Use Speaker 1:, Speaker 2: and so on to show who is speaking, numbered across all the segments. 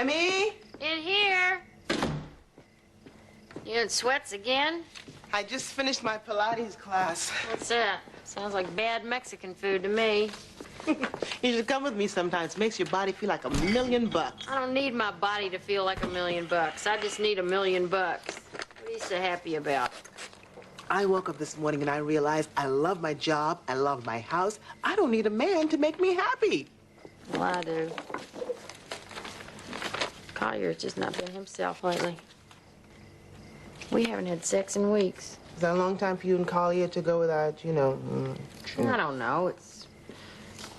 Speaker 1: Emmy?
Speaker 2: In here. You in sweats again?
Speaker 1: I just finished my Pilates class.
Speaker 2: What's that? Sounds like bad Mexican food to me.
Speaker 1: You should come with me sometimes. It makes your body feel like $1,000,000.
Speaker 2: I don't need my body to feel like $1,000,000. I just need $1,000,000. What are you so happy about?
Speaker 1: I woke up this morning and I realized I love my job, I love my house. I don't need a man to make me happy.
Speaker 2: Well, I do. Collier's just not been himself lately. We haven't had sex in weeks.
Speaker 1: Is that a long time for you and Collier to go without, you know...
Speaker 2: I don't know. I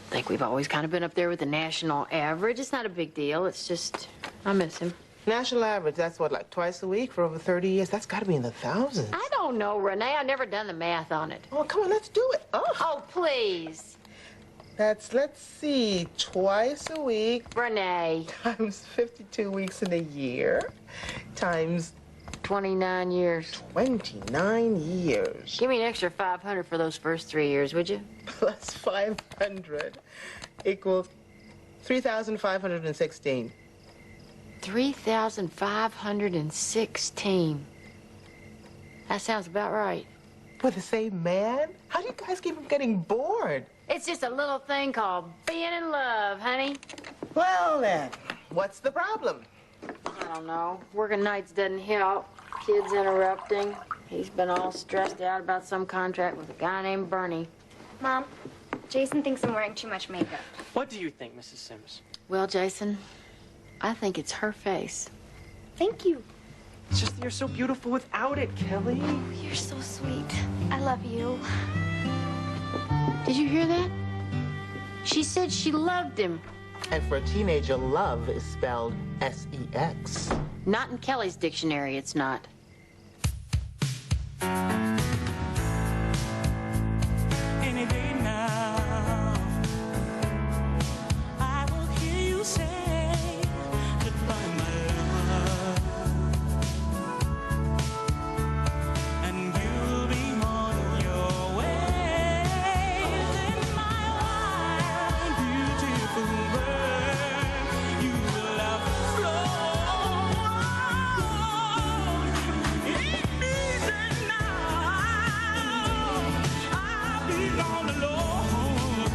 Speaker 2: think we've always kind of been up there with the national average. It's not a big deal. It's just, I miss him.
Speaker 1: National average, that's what, like twice a week for over 30 years? That's got to be in the thousands.
Speaker 2: I don't know, Renee. I've never done the math on it.
Speaker 1: Oh, come on, let's do it.
Speaker 2: Oh, please.
Speaker 1: That's, let's see, twice a week.
Speaker 2: Renee.
Speaker 1: Times 52 weeks in a year. Times...
Speaker 2: 29 years.
Speaker 1: 29 years.
Speaker 2: Give me an extra 500 for those first 3 years, would you?
Speaker 1: Plus 500 equals 3,516.
Speaker 2: 3,516. That sounds about right.
Speaker 1: With the same man? How do you guys keep from getting bored?
Speaker 2: It's just a little thing called being in love, honey.
Speaker 1: Well, then, what's the problem?
Speaker 2: I don't know. Working nights doesn't help. Kids interrupting. He's been all stressed out about some contract with a guy named Bernie.
Speaker 3: Mom, Jason thinks I'm wearing too much makeup.
Speaker 4: What do you think, Mrs. Sims?
Speaker 2: Well, Jason, I think it's her face.
Speaker 3: Thank you.
Speaker 4: It's just you're so beautiful without it, Kelly.
Speaker 3: Oh, you're so sweet. I love you.
Speaker 2: Did you hear that? She said she loved him.
Speaker 1: And for a teenager, love is spelled S-E-X.
Speaker 2: Not in Kelly's dictionary, it's not.
Speaker 5: Any day now, I will hear you say goodbye, my love, and you'll be on your way. In my wild, beautiful world, you will have flown. Ain't easy now. I'll be all alone.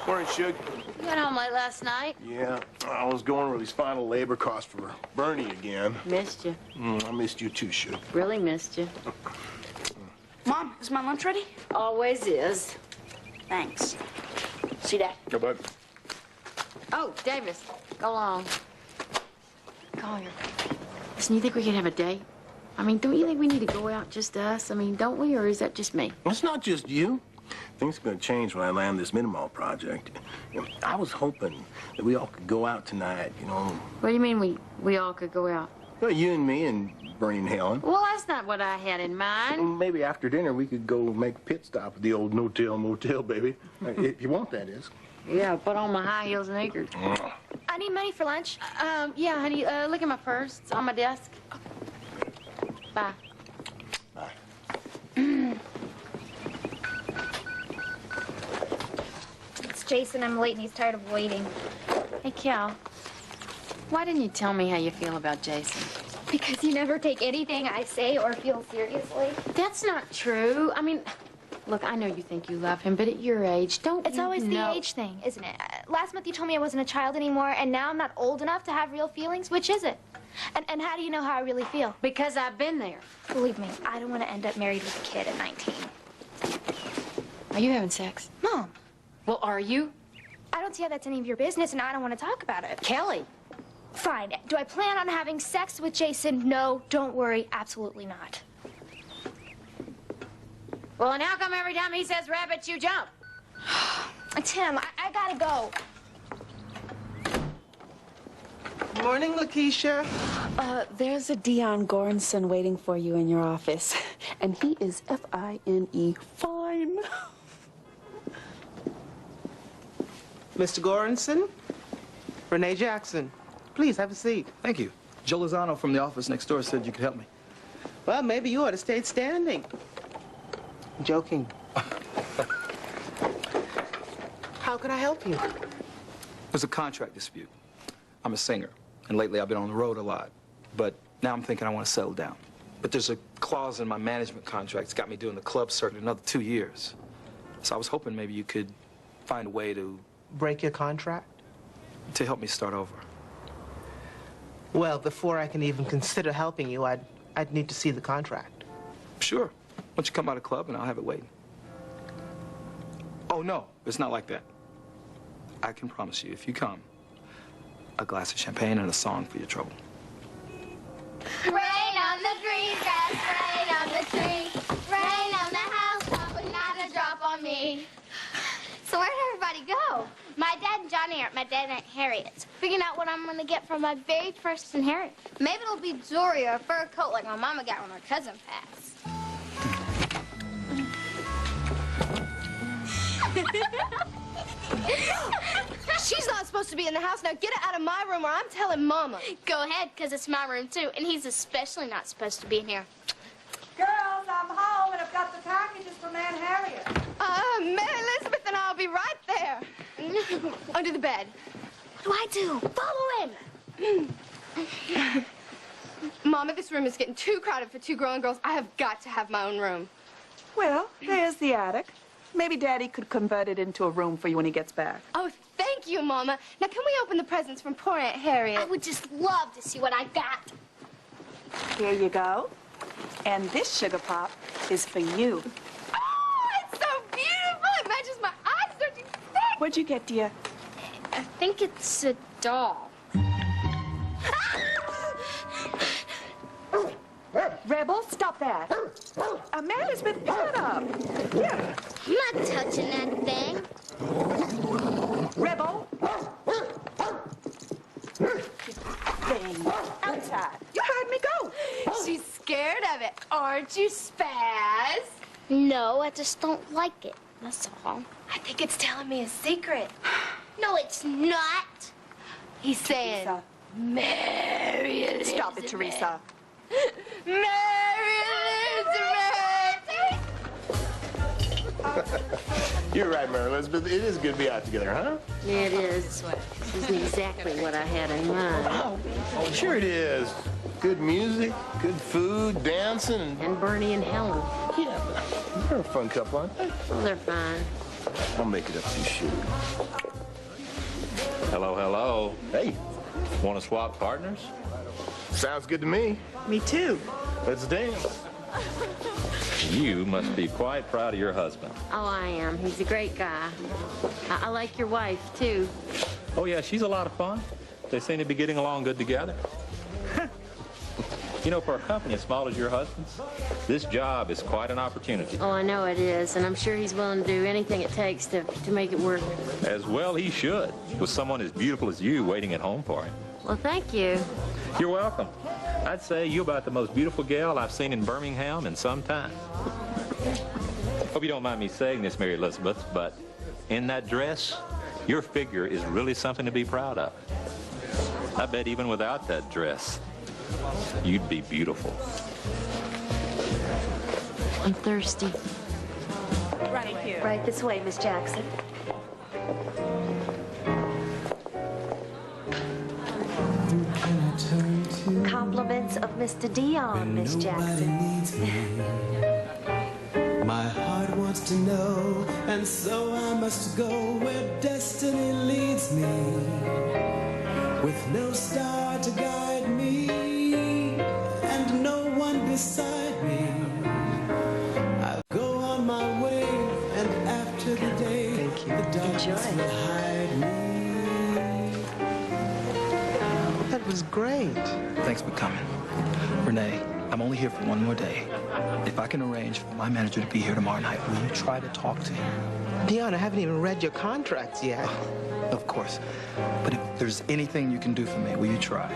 Speaker 6: Morning, Suge.
Speaker 2: You got home late last night?
Speaker 6: Yeah, I was going over these final labor costs for Bernie again.
Speaker 2: Missed you.
Speaker 6: I missed you too, Suge.
Speaker 2: Really missed you.
Speaker 7: Mom, is my lunch ready?
Speaker 2: Always is.
Speaker 7: Thanks. See Dad.
Speaker 6: Go, bud.
Speaker 2: Oh, Davis, go along. Collier, listen, you think we could have a date? I mean, don't you think we need to go out, just us? I mean, don't we, or is that just me?
Speaker 6: It's not just you. Things are going to change when I land this Minimall project. You know, I was hoping that we all could go out tonight, you know.
Speaker 2: What do you mean we all could go out?
Speaker 6: Well, you and me and Bernie and Helen.
Speaker 2: Well, that's not what I had in mind.
Speaker 6: Maybe after dinner we could go make a pit stop at the old no-tail motel, baby. If you want, that is.
Speaker 2: Yeah, put on my high heels and sneakers.
Speaker 3: I need money for lunch.
Speaker 2: Yeah, honey, look at my purse. It's on my desk. Bye.
Speaker 6: Bye.
Speaker 3: It's Jason. I'm late and he's tired of waiting.
Speaker 2: Hey, Cal, why didn't you tell me how you feel about Jason?
Speaker 3: Because you never take anything I say or feel seriously.
Speaker 2: That's not true. I mean, look, I know you think you love him, but at your age, don't
Speaker 3: It's
Speaker 2: you
Speaker 3: always
Speaker 2: know...
Speaker 3: the age thing, isn't it? Last month you told me I wasn't a child anymore, and now I'm not old enough to have real feelings. Which is it? And how do you know how I really feel?
Speaker 2: Because I've been there.
Speaker 3: Believe me, I don't want to end up married with a kid at 19.
Speaker 2: Are you having sex?
Speaker 3: Mom,
Speaker 2: Well, are you?
Speaker 3: I don't see how that's any of your business, and I don't want to talk about it.
Speaker 2: Kelly.
Speaker 3: Fine. Do I plan on having sex with Jason? No, don't worry, absolutely not.
Speaker 2: Well, and how come every time he says rabbit, you jump?
Speaker 3: Tim, I gotta go.
Speaker 1: Morning, Lakeisha.
Speaker 8: There's a Dion Goranson waiting for you in your office, and he is F-I-N-E, fine.
Speaker 1: Mr. Goranson, Renee Jackson. Please have a seat.
Speaker 9: Thank you. Joe Lozano from the office next door said you could help me.
Speaker 1: Well, maybe you ought to stay standing. joking. How can I help you?
Speaker 9: There's a contract dispute. I'm a singer, and lately I've been on the road a lot. But now I'm thinking I want to settle down. But there's a clause in my management contract that's got me doing the club circuit another 2 years. So I was hoping maybe you could find a way to
Speaker 1: Break your contract?
Speaker 9: help me start over.
Speaker 1: Well, before I can even consider helping you, I'd need to see the contract.
Speaker 9: Sure. Why don't you come by the club and I'll have it waiting. Oh, no, it's not like that. I can promise you, if you come, a glass of champagne and a song for your trouble.
Speaker 3: Rain on the green grass, rain on the tree, rain on the house, but not a drop on me. So where'd everybody go? My dad and Johnny are at my dad and Aunt Harriet's, figuring out what I'm gonna get for my very first inheritance. Maybe it'll be jewelry or a fur coat like my mama got when her cousin passed.
Speaker 10: She's not supposed to be in the house. Now get her out of my room or I'm telling Mama.
Speaker 3: Go ahead, because it's my room too, and he's especially not supposed to be in here.
Speaker 11: Girls, I'm home and I've got the packages from Aunt Harriet.
Speaker 10: Mary Elizabeth and I'll be right there. Under the bed.
Speaker 3: What do I do? Follow him.
Speaker 10: Mama, this room is getting too crowded for 2 grown girls. I have got to have my own room.
Speaker 8: Well, there's the attic. Maybe Daddy could convert it into a room for you when he gets back.
Speaker 10: Oh, thank you, Mama. Now, can we open the presents from poor Aunt Harriet?
Speaker 3: I would just love to see what I got.
Speaker 8: Here you go. And this sugar pop is for you.
Speaker 10: Oh, it's so beautiful. It matches my eyes, don't you think?
Speaker 8: What'd you get, dear?
Speaker 3: I think it's a doll.
Speaker 8: Rebel, stop that. Mary Elizabeth, pick it up. Yeah.
Speaker 3: I'm not touching that thing.
Speaker 8: Rebel. Thing. Outside. You heard me go.
Speaker 10: She's scared of it. Aren't you, Spaz?
Speaker 3: No, I just don't like it. That's all.
Speaker 10: I think it's telling me a secret.
Speaker 3: No, it's not.
Speaker 10: He's saying,
Speaker 8: Teresa.
Speaker 10: Mary Elizabeth.
Speaker 8: Stop it, Teresa.
Speaker 10: Mary Elizabeth!
Speaker 6: You're right, Mary Elizabeth. It is good to be out together, huh?
Speaker 2: It is. This isn't exactly what I had in mind.
Speaker 6: Oh, sure it is. Good music, good food, dancing, and...
Speaker 2: And Bernie and Helen.
Speaker 6: Yeah, they're a fun couple, aren't they?
Speaker 2: Oh, they're fine.
Speaker 6: I'll make it up to you, shoot.
Speaker 12: Hello, hello.
Speaker 6: Hey.
Speaker 12: Want to swap partners?
Speaker 6: Sounds good to me.
Speaker 1: Me too.
Speaker 6: Let's dance.
Speaker 12: You must be quite proud of your husband.
Speaker 2: Oh, I am. He's a great guy. I like your wife, too.
Speaker 12: Oh, yeah, she's a lot of fun. They seem to be getting along good together. You know, for a company as small as your husband's, this job is quite an opportunity.
Speaker 2: Oh, I know it is, and I'm sure he's willing to do anything it takes to make it work.
Speaker 12: As well he should, with someone as beautiful as you waiting at home for him.
Speaker 2: Well, thank you.
Speaker 12: You're welcome. I'd say you're about the most beautiful gal I've seen in Birmingham in some time. Hope you don't mind me saying this, Mary Elizabeth, but in that dress, your figure is really something to be proud of. I bet even without that dress, you'd be beautiful.
Speaker 2: I'm thirsty.
Speaker 8: Right here.
Speaker 13: Right this way, Miss Jackson. Compliments of Mr. Dion, Miss Jackson.
Speaker 5: My heart wants to know, and so I must go where destiny leads me. With no star to guide me, and no one beside me, I'll go on my way, and after the day, the darkness will hide me.
Speaker 1: That was great.
Speaker 9: Thanks for coming. Renee, I'm only here for one more day. If I can arrange for my manager to be here tomorrow night, will you try to talk to him?
Speaker 1: Dion, I haven't even read your contracts yet.
Speaker 9: Of course. But if there's anything you can do for me, will you try?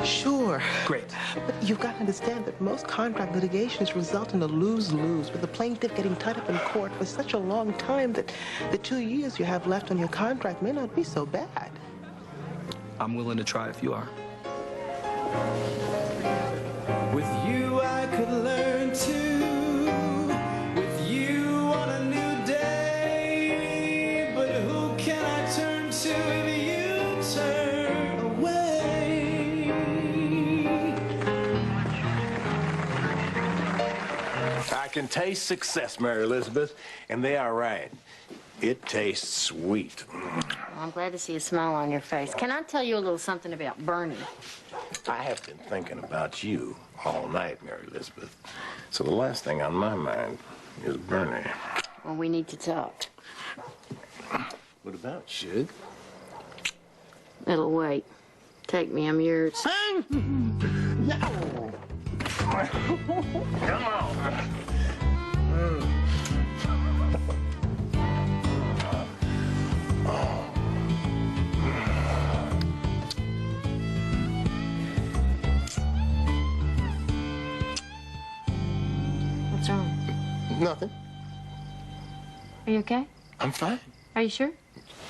Speaker 1: Sure.
Speaker 9: Great.
Speaker 1: But you've got to understand that most contract litigations result in a lose-lose, with the plaintiff getting tied up in court for such a long time that the 2 years you have left on your contract may not be so bad.
Speaker 9: I'm willing to try if you are.
Speaker 5: With you I could learn to. With
Speaker 6: I can taste success, Mary Elizabeth, and they are right. It tastes sweet.
Speaker 2: Well, I'm glad to see a smile on your face. Can I tell you a little something about Bernie?
Speaker 6: I have been thinking about you all night, Mary Elizabeth. So the last thing on my mind is Bernie.
Speaker 2: Well, we need to talk.
Speaker 6: What about, Shug?
Speaker 2: It'll wait. Take me, I'm yours.
Speaker 6: No! Come on.
Speaker 2: What's wrong?
Speaker 6: Nothing.
Speaker 2: Are you okay?
Speaker 6: I'm fine.
Speaker 2: Are you sure?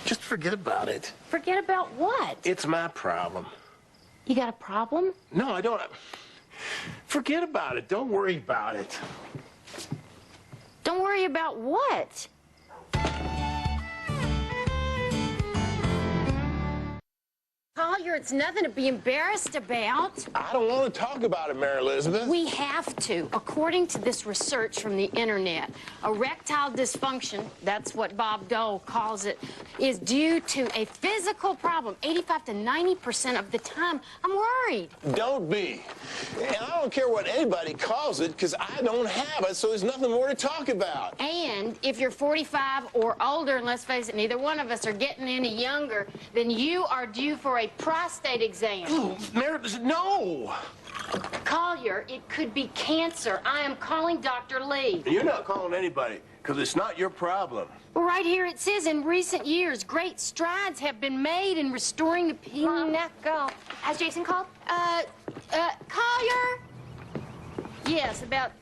Speaker 6: Just forget about it.
Speaker 2: Forget about what?
Speaker 6: It's my problem.
Speaker 2: You got a problem?
Speaker 6: No, I don't. Forget about it. Don't worry about it.
Speaker 2: Don't worry about what? Collier, it's nothing to be embarrassed about.
Speaker 6: I don't want to talk about it, Mary Elizabeth.
Speaker 2: We have to. According to this research from the internet, erectile dysfunction, that's what Bob Dole calls it, is due to a physical problem. 85 to 90% of the time, I'm worried.
Speaker 6: Don't be. And I don't care what anybody calls it, because I don't have it, so there's nothing more to talk about.
Speaker 2: And if you're 45 or older, and let's face it, neither one of us are getting any younger, then you are due for a prostate exam.
Speaker 6: Ooh, Mary, no!
Speaker 2: Collier, it could be cancer. I am calling Dr. Lee.
Speaker 6: You're not calling anybody, because it's not your problem.
Speaker 2: Well, right here it says, in recent years, great strides have been made in restoring the peeling neck. Go.
Speaker 3: Has Jason called?
Speaker 2: Collier? Yes, about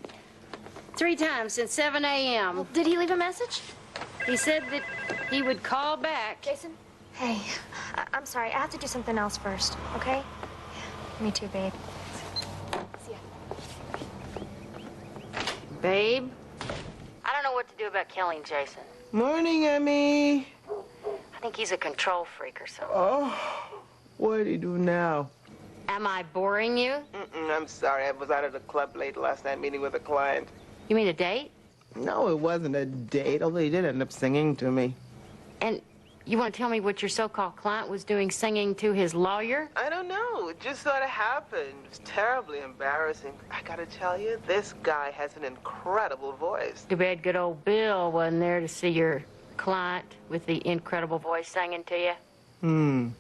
Speaker 2: 3 times since 7 a.m.
Speaker 3: Well, did he leave a message?
Speaker 2: He said that he would call back.
Speaker 3: Jason? Hey, I'm sorry. I have to do something else first, okay? Me too, babe. See ya.
Speaker 2: Babe, I don't know what to do about killing Jason.
Speaker 1: Morning, Emmy.
Speaker 2: I think he's a control freak or something.
Speaker 1: Oh, what did he do now?
Speaker 2: Am I boring you?
Speaker 1: I'm sorry. I was out at the club late last night meeting with a client.
Speaker 2: You mean a date?
Speaker 1: No, it wasn't a date, although he did end up singing to me.
Speaker 2: And you want to tell me what your so-called client was doing singing to his lawyer?
Speaker 1: I don't know. It just sort of happened. It was terribly embarrassing. I gotta tell you, this guy has an incredible voice.
Speaker 2: Too bad good old Bill wasn't there to see your client with the incredible voice singing to you.
Speaker 11: Mom,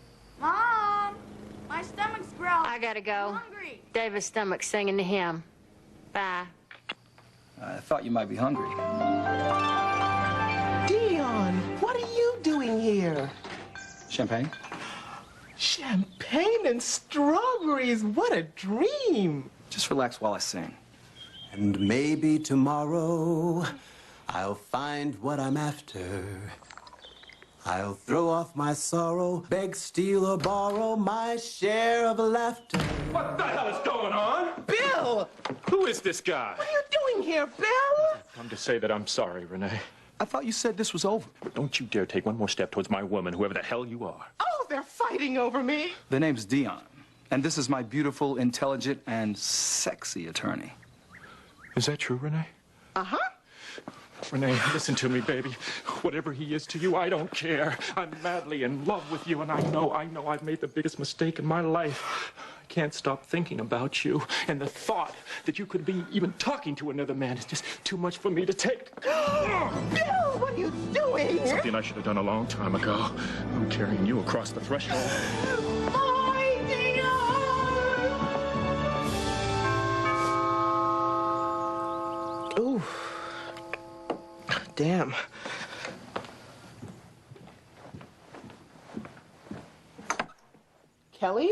Speaker 11: my stomach's growling.
Speaker 2: I gotta go.
Speaker 11: I'm hungry.
Speaker 2: David's stomach's singing to him. Bye.
Speaker 9: I thought you might be hungry.
Speaker 1: Dion, what are you doing here?
Speaker 9: Champagne?
Speaker 1: Champagne and strawberries. What a dream.
Speaker 9: Just relax while I sing.
Speaker 5: And maybe tomorrow I'll find what I'm after. I'll throw off my sorrow, beg, steal, or borrow my share of laughter.
Speaker 12: What the hell is going on?
Speaker 1: Bill!
Speaker 12: Who is this guy?
Speaker 1: What are you doing here, Bill?
Speaker 12: Come to say that I'm sorry, Renee.
Speaker 9: I thought you said this was over.
Speaker 12: But don't you dare take one more step towards my woman, whoever the hell you are.
Speaker 1: Oh, they're fighting over me.
Speaker 9: The name's Dion, and this is my beautiful, intelligent, and sexy attorney.
Speaker 12: Is that true, Renee?
Speaker 1: Uh-huh.
Speaker 12: Renee, listen to me, baby. Whatever he is to you, I don't care. I'm madly in love with you, and I know I've made the biggest mistake in my life. I can't stop thinking about you, and the thought that you could be even talking to another man is just too much for me to take.
Speaker 1: Bill, what are you doing?
Speaker 12: Something I should have done a long time ago. I'm carrying you across the threshold.
Speaker 1: My Dion! Ooh. Damn. Kelly?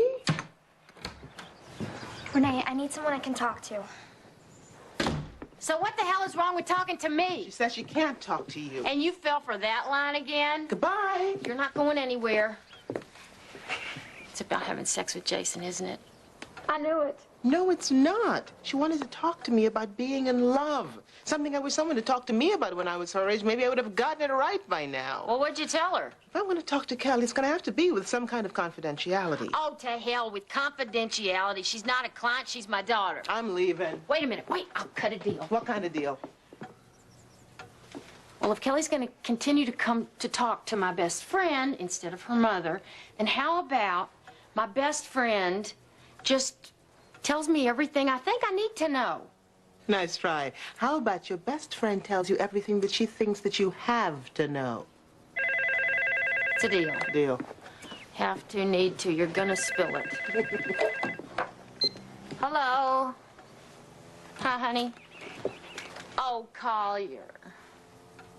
Speaker 3: Renee, I need someone I can talk to.
Speaker 2: So what the hell is wrong with talking to me?
Speaker 1: She says she can't talk to you.
Speaker 2: And you fell for that line again?
Speaker 1: Goodbye.
Speaker 2: You're not going anywhere. It's about having sex with Jason, isn't it? I knew it.
Speaker 1: No, it's not. She wanted to talk to me about being in love. Something I wish someone to talk to me about when I was her age. Maybe I would have gotten it right by now.
Speaker 2: Well, what'd you tell her?
Speaker 1: If I want to talk to Kelly, it's going to have to be with some kind of confidentiality.
Speaker 2: Oh, to hell with confidentiality. She's not a client, she's my daughter.
Speaker 1: I'm leaving.
Speaker 2: Wait a minute, wait, I'll cut a deal.
Speaker 1: What kind of deal?
Speaker 2: Well, if Kelly's going to continue to come to talk to my best friend instead of her mother, then how about my best friend just tells me everything I think I need to know?
Speaker 1: Nice try. How about your best friend tells you everything that she thinks that you have to know?
Speaker 2: It's a deal.
Speaker 1: Deal.
Speaker 2: Have to, need to. You're gonna spill it. Hello? Hi, honey. Oh, Collier.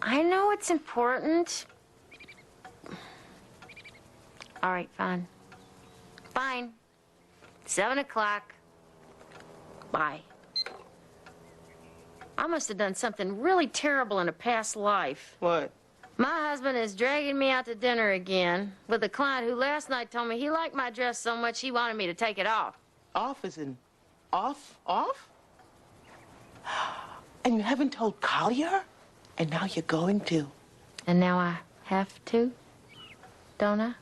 Speaker 2: I know it's important. All right, fine. Fine. 7 o'clock. Bye. I must have done something really terrible in a past life.
Speaker 1: What?
Speaker 2: My husband is dragging me out to dinner again with a client who last night told me he liked my dress so much he wanted me to take it off.
Speaker 1: Off as in off? Off? And you haven't told Collier? And now you're going to.
Speaker 2: And now I have to, don't I?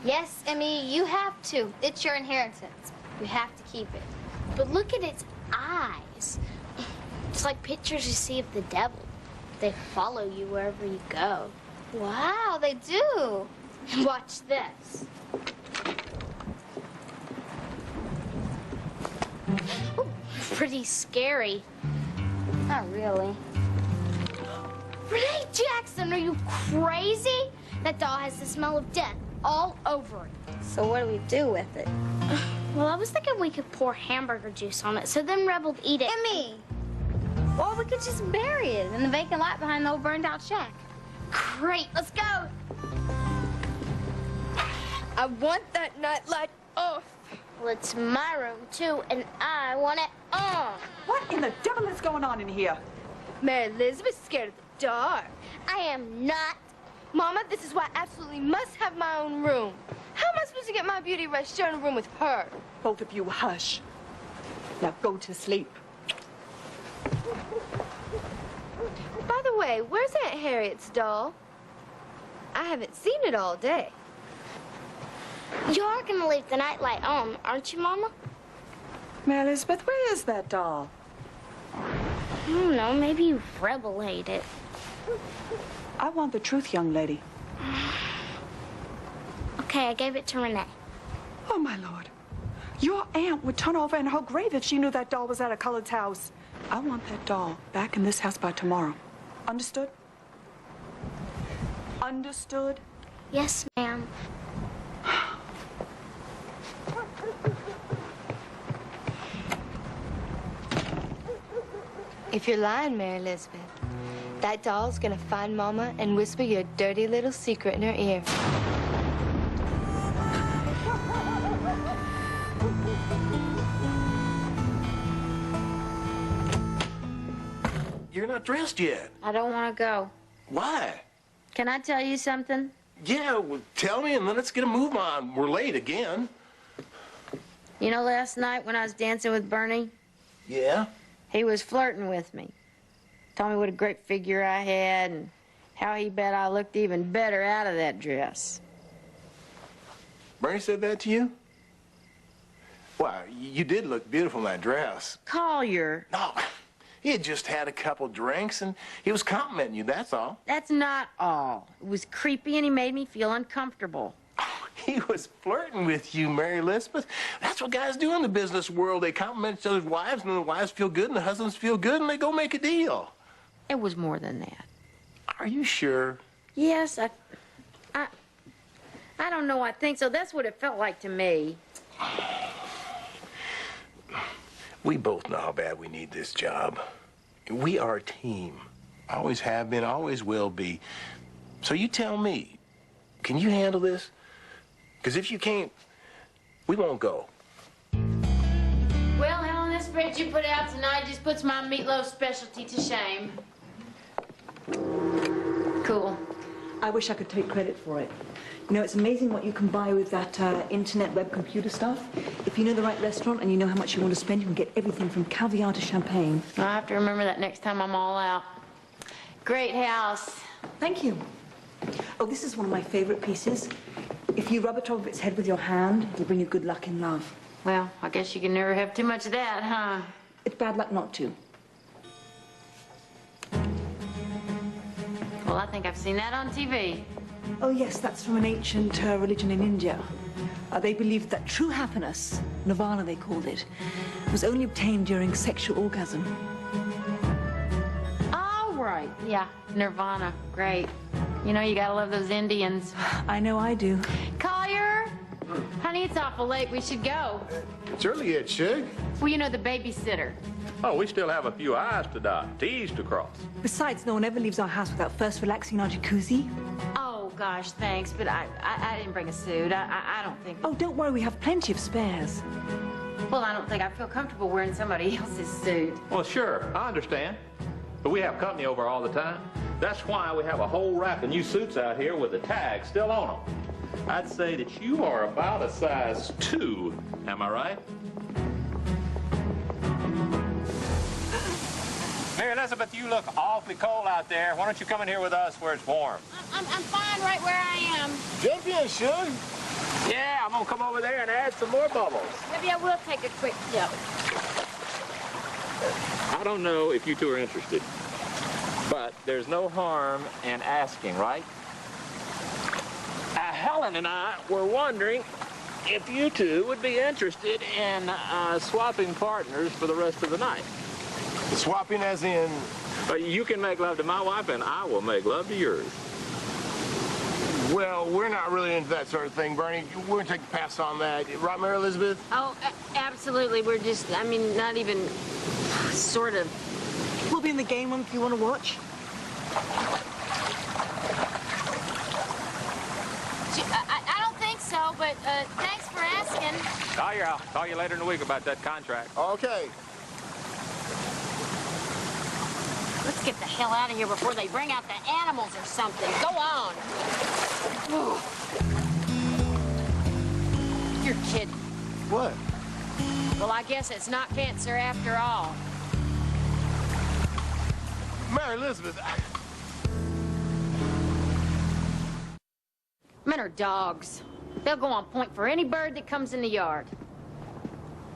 Speaker 3: Yes, Emmy, you have to. It's your inheritance. You have to keep it. But look at its eyes. It's like pictures you see of the devil. They follow you wherever you go. Wow, they do. Watch this. Ooh, pretty scary. Not really. Renee Jackson, are you crazy? That doll has the smell of death all over it. So what do we do with it? Well, I was thinking we could pour hamburger juice on it, so then Rebel would eat it. Emmy! Or we could just bury it in the vacant lot behind the old burned-out shack. Great, let's go!
Speaker 10: I want that nightlight off.
Speaker 3: Well, it's my room, too, and I want it on.
Speaker 11: What in the devil is going on in here?
Speaker 10: Mary Elizabeth's scared of the dark.
Speaker 3: I am not.
Speaker 10: Mama, this is why I absolutely must have my own room. How am I supposed to get my beauty rest sharing a room with her?
Speaker 11: Both of you hush. Now go to sleep.
Speaker 10: By the way, where's Aunt Harriet's doll? I haven't seen it all day.
Speaker 3: You are going to leave the nightlight on, aren't you, Mama?
Speaker 11: Mary Elizabeth, where is that doll?
Speaker 3: I don't know. Maybe Rebel ate it.
Speaker 11: I want the truth, young lady.
Speaker 3: Okay, I gave it to Renee.
Speaker 11: Oh, my Lord. Your aunt would turn over in her grave if she knew that doll was at a colored's house. I want that doll back in this house by tomorrow. Understood? Understood?
Speaker 3: Yes, ma'am.
Speaker 10: If you're lying, Mary Elizabeth, that doll's gonna find Mama and whisper your dirty little secret in her ear.
Speaker 6: You're not dressed yet.
Speaker 2: I don't want to go.
Speaker 6: Why?
Speaker 2: Can I tell you something?
Speaker 6: Yeah, well, tell me and then let's get a move on. We're late again.
Speaker 2: You know, last night when I was dancing with Bernie,
Speaker 6: Yeah?
Speaker 2: he was flirting with me. Told me what a great figure I had and how he bet I looked even better out of that dress.
Speaker 6: Bernie said that to you? Wow, you did look beautiful in that dress.
Speaker 2: Collier.
Speaker 6: No, he had just had a couple drinks and he was complimenting you, that's all.
Speaker 2: That's not all. It was creepy and he made me feel uncomfortable.
Speaker 6: He was flirting with you, Mary Elizabeth. That's what guys do in the business world. They compliment each other's wives, and the wives feel good, and the husbands feel good, and they go make a deal.
Speaker 2: It was more than that.
Speaker 6: Are you sure?
Speaker 2: Yes, I don't know. I think so. That's what it felt like to me.
Speaker 6: We both know how bad we need this job. We are a team. Always have been, always will be. So you tell me, can you handle this? Because if you can't, we won't go.
Speaker 2: Well, Helen, this spread you put out tonight just puts my meatloaf specialty to shame. Cool.
Speaker 11: I wish I could take credit for it. You know, it's amazing what you can buy with that internet web computer stuff. If you know the right restaurant and you know how much you want to spend, you can get everything from caviar to champagne.
Speaker 2: I'll have to remember that next time I'm all out. Great house.
Speaker 11: Thank you. Oh, this is one of my favorite pieces. If you rub it over its head with your hand, it'll bring you good luck in love.
Speaker 2: Well, I guess you can never have too much of that, huh?
Speaker 11: It's bad luck not to.
Speaker 2: Well, I think I've seen that on TV.
Speaker 11: Oh, yes, that's from an ancient religion in India. They believed that true happiness, nirvana they called it, was only obtained during sexual orgasm.
Speaker 2: Oh, right. Yeah, nirvana. Great. You know, you gotta love those Indians.
Speaker 11: I know I do.
Speaker 2: Collier! Honey, it's awful late. We should go.
Speaker 6: It's early yet, Shug.
Speaker 2: Well, you know, the babysitter.
Speaker 12: Oh, we still have a few I's to dot, T's to cross.
Speaker 11: Besides, no one ever leaves our house without first relaxing in our jacuzzi.
Speaker 2: Oh, gosh, thanks, but I didn't bring a suit. I don't think...
Speaker 11: Oh, don't worry, we have plenty of spares.
Speaker 2: Well, I don't think I feel comfortable wearing somebody else's suit.
Speaker 12: Well, sure, I understand. But we have company over all the time. That's why we have a whole rack of new suits out here with the tag still on them. I'd say that you are about a size 2, am I right? Mary Elizabeth, you look awfully cold out there. Why don't you come in here with us where it's warm?
Speaker 2: I'm fine right where I am.
Speaker 6: Jump in, Shug.
Speaker 12: Yeah, I'm gonna come over there and add some more bubbles.
Speaker 2: Maybe I will take a quick dip.
Speaker 12: I don't know if you two are interested, but there's no harm in asking, right? Helen and I were wondering if you two would be interested in swapping partners for the rest of the night.
Speaker 6: Swapping as in?
Speaker 12: You can make love to my wife and I will make love to yours.
Speaker 6: Well, we're not really into that sort of thing, Bernie. We're going to take a pass on that. Right, Mary Elizabeth?
Speaker 2: Oh, absolutely. We're just, I mean, not even sort of.
Speaker 11: We'll be in the game room if you want to watch.
Speaker 2: I don't think so, but thanks for asking.
Speaker 12: Collier, I'll call you later in the week about that contract.
Speaker 6: Okay.
Speaker 2: Let's get the hell out of here before they bring out the animals or something. Go on. You're kidding.
Speaker 6: What?
Speaker 2: Well, I guess it's not cancer after all.
Speaker 6: Mary Elizabeth,
Speaker 2: Men are dogs. They'll go on point for any bird that comes in the yard.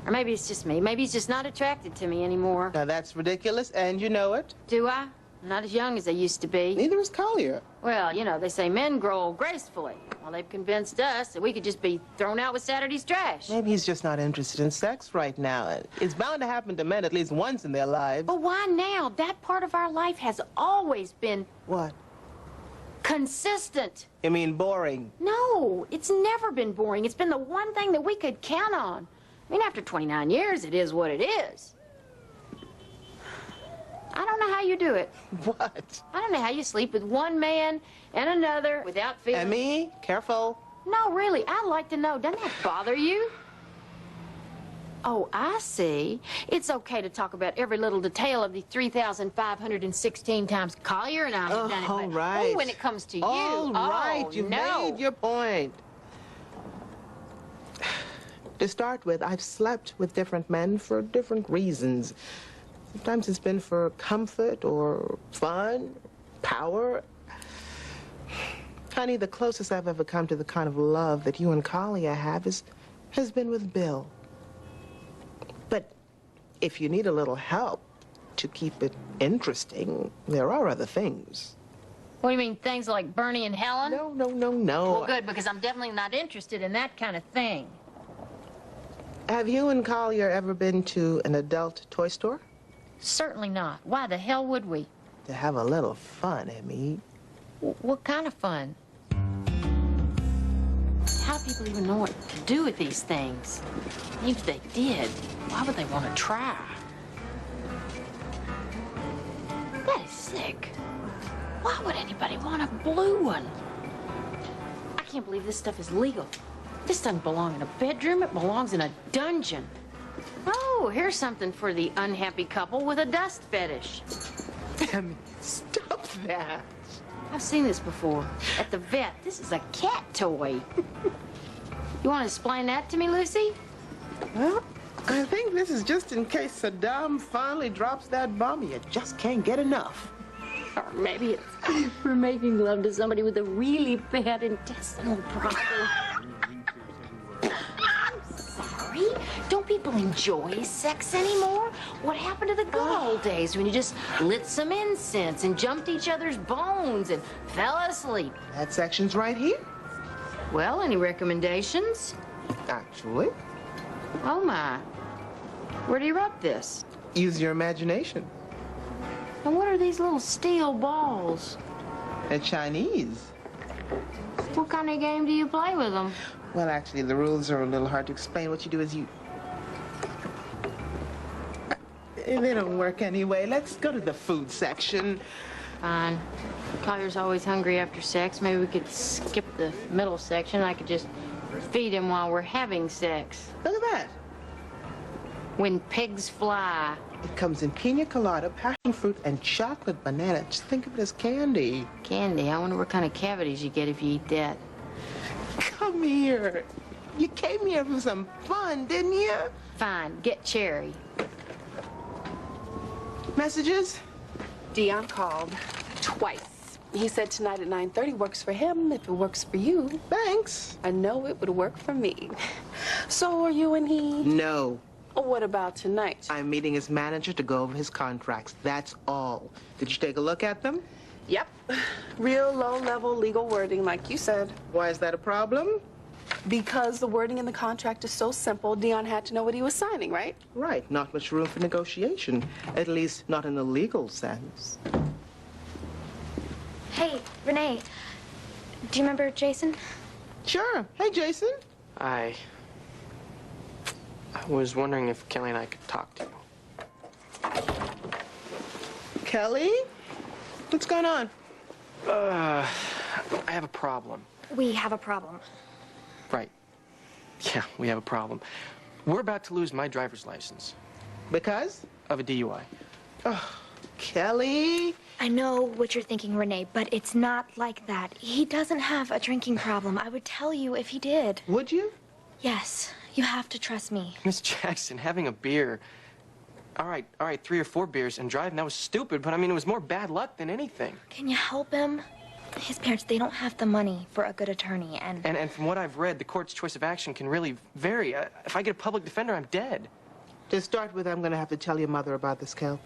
Speaker 2: Or maybe it's just me. Maybe he's just not attracted to me anymore.
Speaker 1: Now, that's ridiculous, and you know it.
Speaker 2: Do I? I'm not as young as I used to be.
Speaker 1: Neither is Collier.
Speaker 2: Well, you know, they say men grow old gracefully. Well, they've convinced us that we could just be thrown out with Saturday's trash.
Speaker 1: Maybe he's just not interested in sex right now. It's bound to happen to men at least once in their lives.
Speaker 2: But why now? That part of our life has always been...
Speaker 1: What?
Speaker 2: Consistent.
Speaker 1: You mean boring?
Speaker 2: No, it's never been boring. It's been the one thing that we could count on. I mean, after 29 years, it is what it is. I don't know how you do it.
Speaker 1: What?
Speaker 2: I don't know how you sleep with one man and another without feeling...
Speaker 1: And me? Careful.
Speaker 2: No, really, I'd like to know. Doesn't that bother you? Oh, I see. It's okay to talk about every little detail of the 3,516 times Collier and I have done it.
Speaker 1: All right.
Speaker 2: Oh, when it comes to you.
Speaker 1: All right, you
Speaker 2: no.
Speaker 1: made your point. To start with, I've slept with different men for different reasons. Sometimes it's been for comfort or fun, power. Honey, the closest I've ever come to the kind of love that you and Collier have has been with Bill. But if you need a little help to keep it interesting, there are other things.
Speaker 2: What do you mean, things like Bernie and Helen?
Speaker 1: No.
Speaker 2: Well, good, because I'm definitely not interested in that kind of thing.
Speaker 1: Have you and Collier ever been to an adult toy store?
Speaker 2: Certainly not. Why the hell would we?
Speaker 1: To have a little fun, Emmy.
Speaker 2: What kind of fun? How do people even know what to do with these things? Even if they did, why would they want to try? That is sick. Why would anybody want a blue one? I can't believe this stuff is legal. This doesn't belong in a bedroom. It belongs in a dungeon. Oh, here's something for the unhappy couple with a dust fetish.
Speaker 1: Emmy, stop that.
Speaker 2: I've seen this before. At the vet. This is a cat toy. You want to explain that to me, Lucy?
Speaker 1: Well, I think this is just in case Saddam finally drops that bomb. You just can't get enough.
Speaker 2: Or maybe it's for making love to somebody with a really bad intestinal problem. I'm sorry. Don't people enjoy sex anymore? What happened to the good old days when you just lit some incense and jumped each other's bones and fell asleep?
Speaker 1: That section's right here.
Speaker 2: Well, any recommendations?
Speaker 1: Actually.
Speaker 2: Oh, my. Where do you rub this?
Speaker 1: Use your imagination.
Speaker 2: And what are these little steel balls?
Speaker 1: They're Chinese.
Speaker 2: What kind of game do you play with them?
Speaker 1: Well, actually, the rules are a little hard to explain. What you do is you... They don't work anyway. Let's go to the food section.
Speaker 2: Fine. Collier's always hungry after sex. Maybe we could skip the middle section. I could just feed him while we're having sex.
Speaker 1: Look at that.
Speaker 2: When pigs fly.
Speaker 1: It comes in pina colada, passion fruit, and chocolate banana. Just think of it as candy.
Speaker 2: Candy? I wonder what kind of cavities you get if you eat that.
Speaker 1: Come here. You came here for some fun, didn't you?
Speaker 2: Fine. Get cherry.
Speaker 1: Messages?
Speaker 8: Dion called twice. He said tonight at 9:30 works for him. If it works for you.
Speaker 1: Thanks.
Speaker 8: I know it would work for me. So are you and he?
Speaker 1: No.
Speaker 8: What about tonight?
Speaker 1: I'm meeting his manager to go over his contracts. That's all. Did you take a look at them?
Speaker 8: Yep. Real low-level legal wording, like you said.
Speaker 1: Why is that a problem?
Speaker 8: Because the wording in the contract is so simple, Dion had to know what he was signing, right?
Speaker 1: Right. Not much room for negotiation. At least not in the legal sense.
Speaker 3: Hey, Renee. Do you remember Jason?
Speaker 1: Sure. Hey, Jason.
Speaker 4: I was wondering if Kelly and I could talk to you.
Speaker 1: Kelly? What's going on?
Speaker 4: I have a problem.
Speaker 3: We have a problem.
Speaker 4: Right. Yeah, we have a problem. We're about to lose my driver's license.
Speaker 1: Because?
Speaker 4: Of a DUI.
Speaker 1: Oh, Kelly.
Speaker 3: I know what you're thinking, Renee, but it's not like that. He doesn't have a drinking problem. I would tell you if he did.
Speaker 1: Would you?
Speaker 3: Yes. You have to trust me.
Speaker 4: Miss Jackson, having a beer. All right, 3 or 4 beers and driving, that was stupid, but I mean, it was more bad luck than anything.
Speaker 3: Can you help him? His parents, they don't have the money for a good attorney, and
Speaker 4: from what I've read, the court's choice of action can really vary. If I get a public defender, I'm dead.
Speaker 1: To start with, I'm going to have to tell your mother about this, Kel.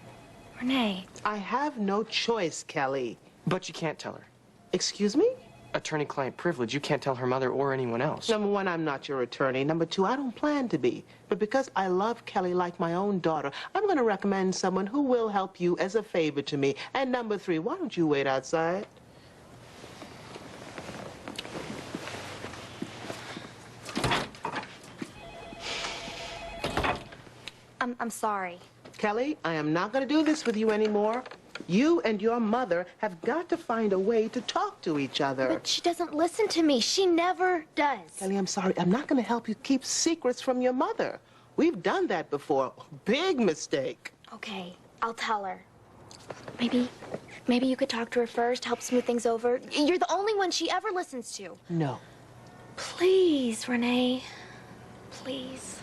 Speaker 3: Renee.
Speaker 1: I have no choice, Kelly.
Speaker 4: But you can't tell her.
Speaker 1: Excuse me?
Speaker 4: Attorney-client privilege. You can't tell her mother or anyone else.
Speaker 1: Number one, I'm not your attorney. Number two, I don't plan to be. But because I love Kelly like my own daughter, I'm going to recommend someone who will help you as a favor to me. And number three, why don't you wait outside?
Speaker 3: I'm sorry.
Speaker 1: Kelly, I am not going to do this with you anymore. You and your mother have got to find a way to talk to each other.
Speaker 3: But she doesn't listen to me. She never does.
Speaker 1: Kelly, I'm sorry. I'm not going to help you keep secrets from your mother. We've done that before. Big mistake.
Speaker 3: Okay, I'll tell her. Maybe you could talk to her first, help smooth things over. You're the only one she ever listens to.
Speaker 1: No.
Speaker 3: Please, Renee. Please.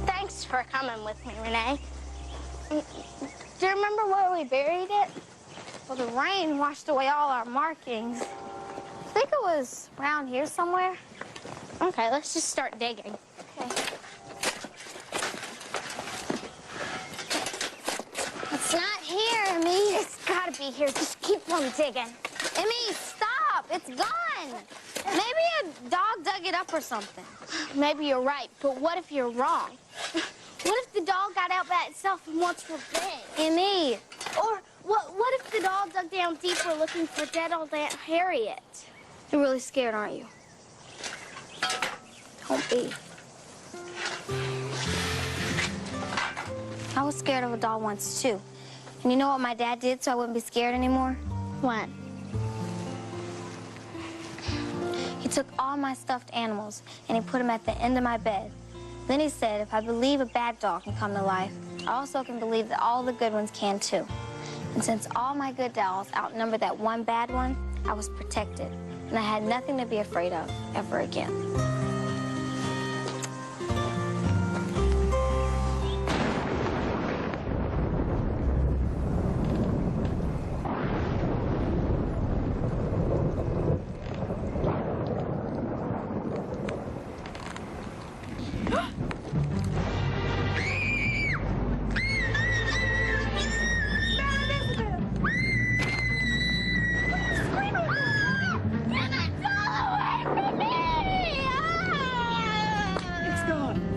Speaker 14: Thanks for coming with me, Renee. Do you remember where we buried it? Well, the rain washed away all our markings. I think it was around here somewhere. Okay, let's just start digging. Okay. It's not here, Emmy. It's gotta be here. Just keep on digging. Emmy, stop! It's gone! Maybe a dog dug it up or something. Maybe you're right, but what if you're wrong? What if the dog got out by itself and wants revenge? Emmy. Or what if the dog dug down deeper looking for dead old Aunt Harriet? You're really scared, aren't you? Don't be. I was scared of a doll once, too. And you know what my dad did so I wouldn't be scared anymore? What? He took all my stuffed animals and he put them at the end of my bed. Then he said if I believe a bad doll can come to life, I also can believe that all the good ones can too. And since all my good dolls outnumber that one bad one, I was protected. And I had nothing to be afraid of ever again.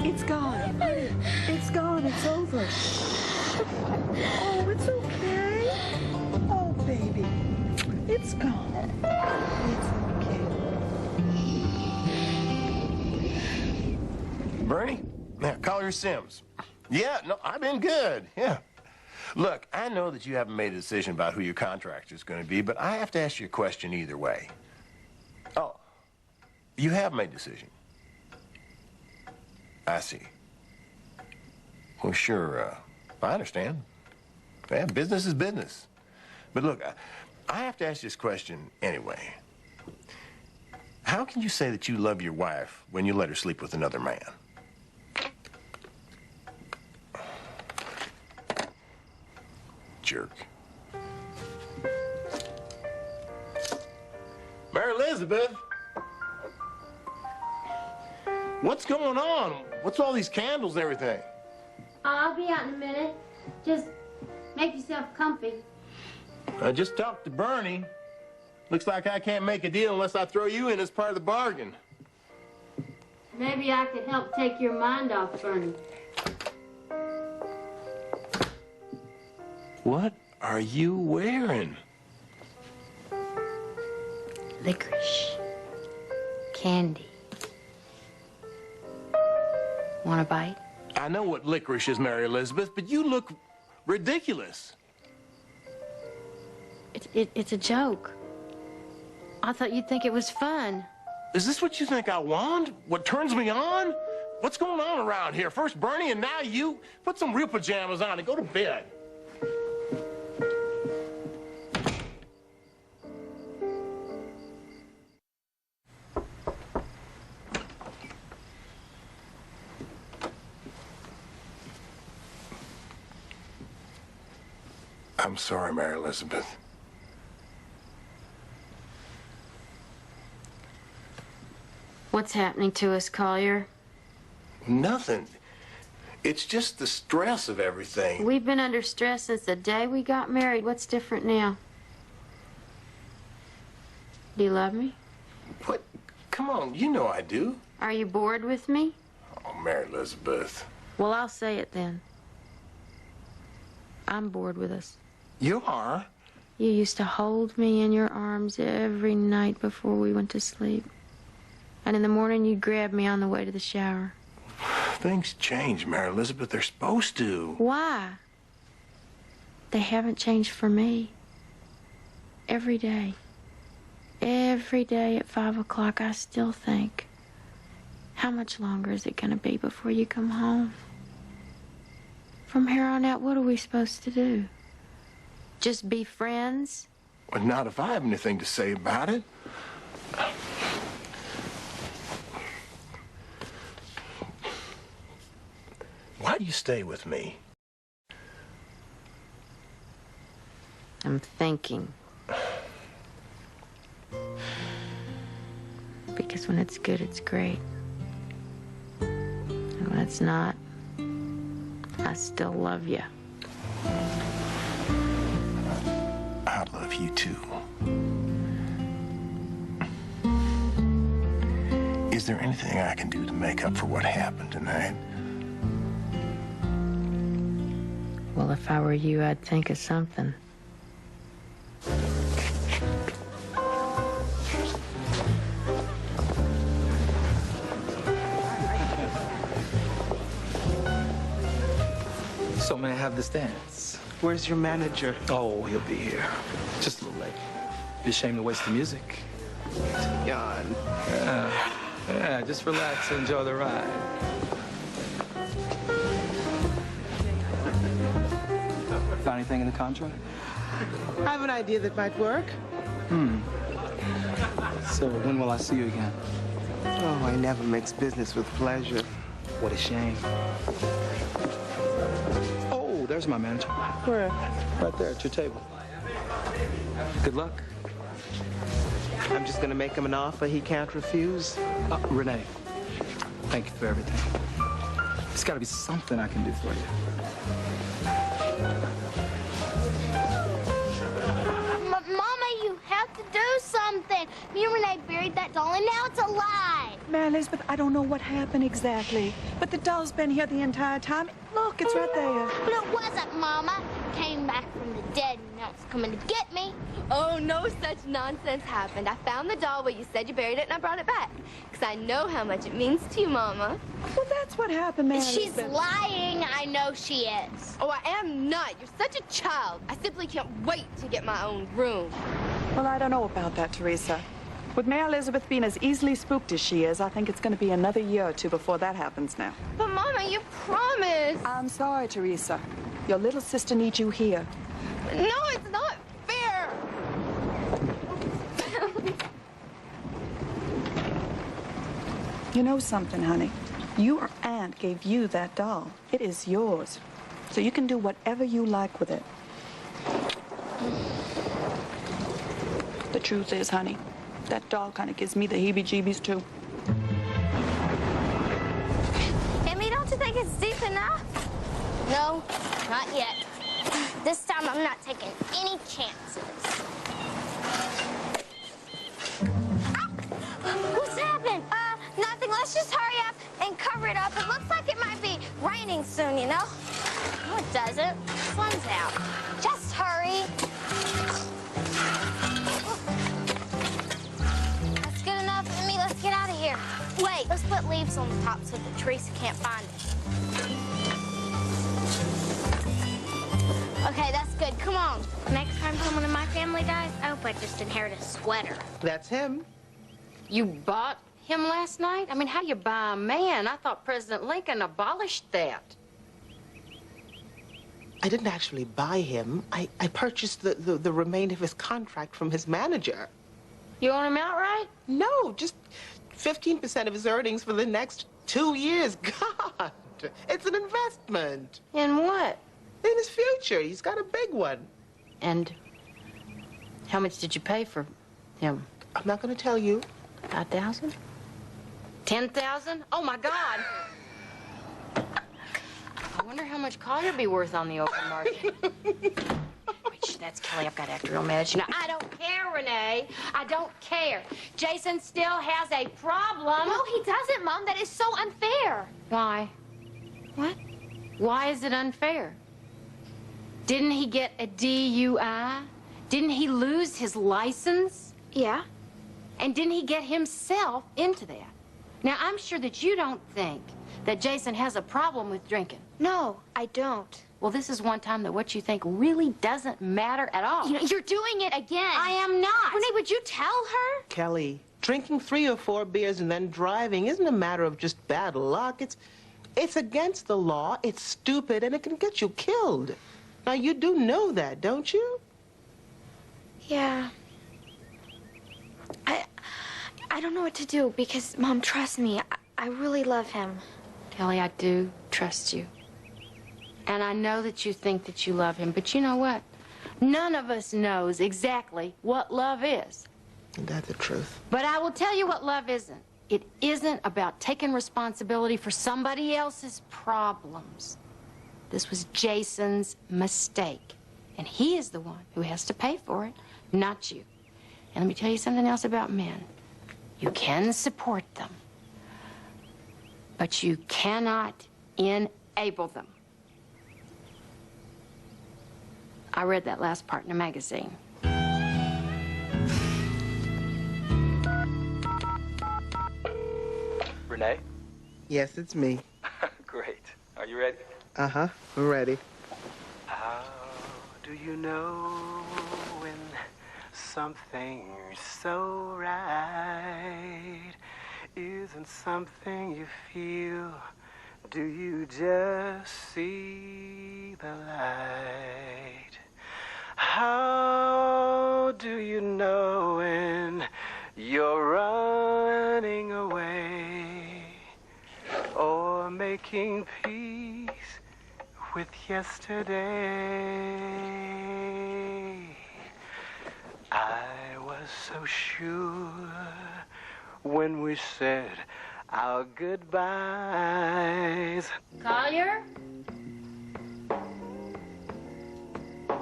Speaker 11: It's gone. It's gone. It's over. Oh, it's okay. Oh, baby. It's gone. It's okay.
Speaker 6: Bernie? Yeah, Collier Sims. Yeah, no, I've been good. Yeah. Look, I know that you haven't made a decision about who your contractor is going to be, but I have to ask you a question either way. Oh, you have made a decision. I see. Well, sure, I understand. Yeah, business is business. But look, I have to ask this question anyway. How can you say that you love your wife when you let her sleep with another man? Jerk. Mary Elizabeth! What's going on? What's all these candles and everything?
Speaker 2: I'll be out in a minute. Just make yourself comfy.
Speaker 6: I just talked to Bernie. Looks like I can't make a deal unless I throw you in as part of the bargain.
Speaker 2: Maybe I could help take your mind off Bernie.
Speaker 6: What are you wearing?
Speaker 2: Licorice. Candy. Want a bite?
Speaker 6: I know what licorice is, Mary Elizabeth, but you look ridiculous.
Speaker 2: It's a joke. I thought you'd think it was fun.
Speaker 6: Is this what you think I want? What turns me on? What's going on around here? First Bernie and now you? Put some real pajamas on and go to bed. I'm sorry, Mary Elizabeth.
Speaker 2: What's happening to us, Collier?
Speaker 6: Nothing. It's just the stress of everything.
Speaker 2: We've been under stress since the day we got married. What's different now? Do you love me?
Speaker 6: What? Come on, you know I do.
Speaker 2: Are you bored with me?
Speaker 6: Oh, Mary Elizabeth.
Speaker 2: Well, I'll say it then. I'm bored with us.
Speaker 6: You are?
Speaker 2: You used to hold me in your arms every night before we went to sleep. And in the morning, you'd grab me on the way to the shower.
Speaker 6: Things change, Mary Elizabeth. They're supposed to.
Speaker 2: Why? They haven't changed for me. Every day at 5 o'clock, I still think, how much longer is it going to be before you come home? From here on out, what are we supposed to do? Just be friends?
Speaker 6: Well, not if I have anything to say about it. Why do you stay with me?
Speaker 2: I'm thinking. Because when it's good, it's great. And when it's not, I still love you.
Speaker 6: I love you too. Is there anything I can do to make up for what happened tonight?
Speaker 2: Well, if I were you, I'd think of something.
Speaker 9: So may I have this dance?
Speaker 1: Where's your manager?
Speaker 9: Oh, he'll be here. Just a little late. Be ashamed to waste the music.
Speaker 1: Jan.
Speaker 9: Yeah, just relax and enjoy the ride. anything in the contract?
Speaker 1: I have an idea that might work.
Speaker 9: So when will I see you again?
Speaker 1: Oh, I never mix business with pleasure.
Speaker 9: What a shame. Oh, there's my manager.
Speaker 1: Where?
Speaker 9: Right there at your table. Good luck.
Speaker 1: I'm just gonna make him an offer he can't refuse.
Speaker 9: Renee, thank you for everything. There's got to be something I can do for you.
Speaker 14: Mama, you have to do something. Me and Renee buried that doll, and now it's alive.
Speaker 11: Man, Elizabeth, I don't know what happened exactly, but the doll's been here the entire time. Look, it's right there.
Speaker 14: But it wasn't, Mama. Came back from the dead, and now it's coming to get me.
Speaker 10: Oh, no such nonsense happened. I found the doll where you said you buried it, and I brought it back. Because I know how much it means to you, Mama.
Speaker 11: Well, that's what happened, man.
Speaker 14: She's lying. I know she is.
Speaker 10: Oh, I am not. You're such a child. I simply can't wait to get my own room.
Speaker 11: Well, I don't know about that, Teresa. With Mary Elizabeth being as easily spooked as she is, I think it's going to be another year or two before that happens now.
Speaker 10: But, Mama, you promised.
Speaker 11: I'm sorry, Teresa. Your little sister needs you here.
Speaker 10: No, it's not fair.
Speaker 11: You know something, honey? Your aunt gave you that doll. It is yours. So you can do whatever you like with it. The truth is, honey, that doll kind of gives me the heebie-jeebies, too.
Speaker 14: Amy, don't you think it's deep enough? No, not yet. This time I'm not taking any chances. What's happened? Nothing. Let's just hurry up and cover it up. It looks like it might be raining soon, you know? No, it doesn't. The sun's out. Just hurry. That's good enough for me. Let's get out of here. Wait, let's put leaves on the top so that Teresa can't find it. Okay, that's good. Come on. Next time someone in my family dies, I hope I just inherit a sweater.
Speaker 1: That's him.
Speaker 2: You bought him last night? I mean, how do you buy a man? I thought President Lincoln abolished that.
Speaker 1: I didn't actually buy him. I purchased the remainder of his contract from his manager.
Speaker 2: You own him outright?
Speaker 1: No, just 15% of his earnings for the next 2 years. God, it's an investment.
Speaker 2: In what?
Speaker 1: In his future. He's got a big one.
Speaker 2: And how much did you pay for him?
Speaker 1: I'm not going to tell you.
Speaker 2: 5,000? 10,000? Oh, my God. I wonder how much Collier'd be worth on the open market. Wait, that's Kelly. I've got to act real mad. You know, I don't care, Renee. I don't care. Jason still has a problem.
Speaker 14: No, he doesn't, Mom. That is so unfair.
Speaker 2: Why? What? Why is it unfair? Didn't he get a DUI? Didn't he lose his license?
Speaker 14: Yeah.
Speaker 2: And didn't he get himself into that? Now, I'm sure that you don't think that Jason has a problem with drinking.
Speaker 14: No, I don't.
Speaker 2: Well, this is one time that what you think really doesn't matter at all.
Speaker 14: You know, you're doing it again.
Speaker 2: I am not.
Speaker 14: Renee, would you tell her?
Speaker 1: Kelly, drinking 3 or 4 beers and then driving isn't a matter of just bad luck. It's against the law, it's stupid, and it can get you killed. Now, you do know that, don't you?
Speaker 10: Yeah. I don't know what to do because, Mom, trust me, I really love him.
Speaker 2: Kelly, I do trust you. And I know that you think that you love him, but you know what? None of us knows exactly what love is.
Speaker 1: Isn't that the truth?
Speaker 2: But I will tell you what love isn't. It isn't about taking responsibility for somebody else's problems. This was Jason's mistake. And he is the one who has to pay for it, not you. And let me tell you something else about men. You can support them, but you cannot enable them. I read that last part in a magazine.
Speaker 9: Renee?
Speaker 1: Yes, it's me.
Speaker 9: Great. Are you ready?
Speaker 1: Uh-huh, I'm ready.
Speaker 6: How do you know when something's so right isn't something you feel? Do you just see the light?
Speaker 5: How do you know when you're running away or making peace with yesterday? I was so sure when we said our goodbyes.
Speaker 2: Collier?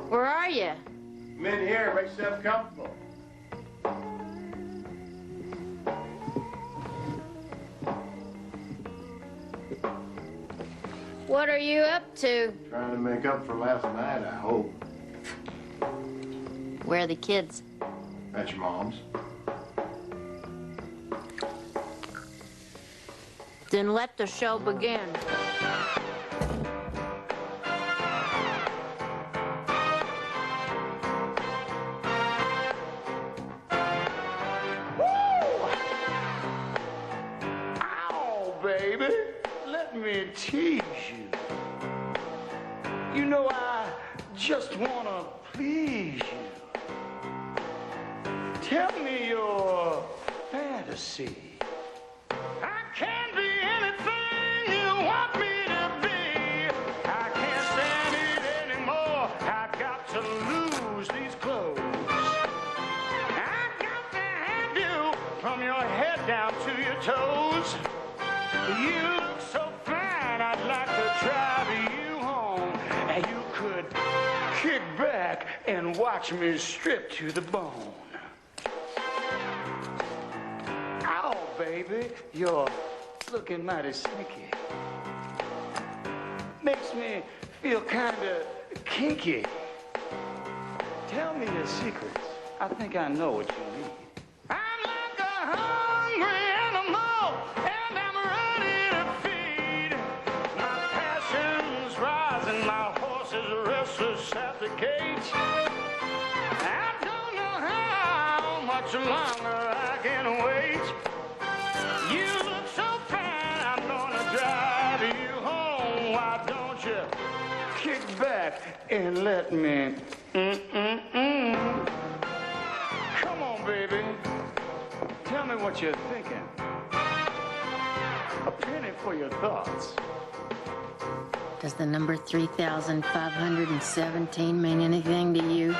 Speaker 2: Where are you?
Speaker 6: I'm in here. Make yourself comfortable.
Speaker 2: What are you up to?
Speaker 6: Trying to make up for last night, I hope.
Speaker 2: Where are the kids?
Speaker 6: At your mom's.
Speaker 2: Then let the show begin.
Speaker 5: Baby, let me tease you. You know I just wanna please you. Tell me your fantasy. I can be anything you want me to be. I can't stand it anymore. I got to lose these clothes. I got to have you from your head down to your toes. You look so fine, I'd like to drive you home. And you could kick back and watch me strip to the bone. Ow, baby, you're looking mighty sneaky. Makes me feel kinda kinky. Tell me your secrets. I think I know what you need. I'm like a hungry animal, and I'm ready to feed. My passion's rising, my horse is restless at the gate. I don't know how much longer I can wait. You look so fine, I'm gonna drive you home. Why don't you kick back and let me Come on, baby. Tell me what you're thinking. A penny for your thoughts.
Speaker 2: Does the number 3,517 mean anything to you?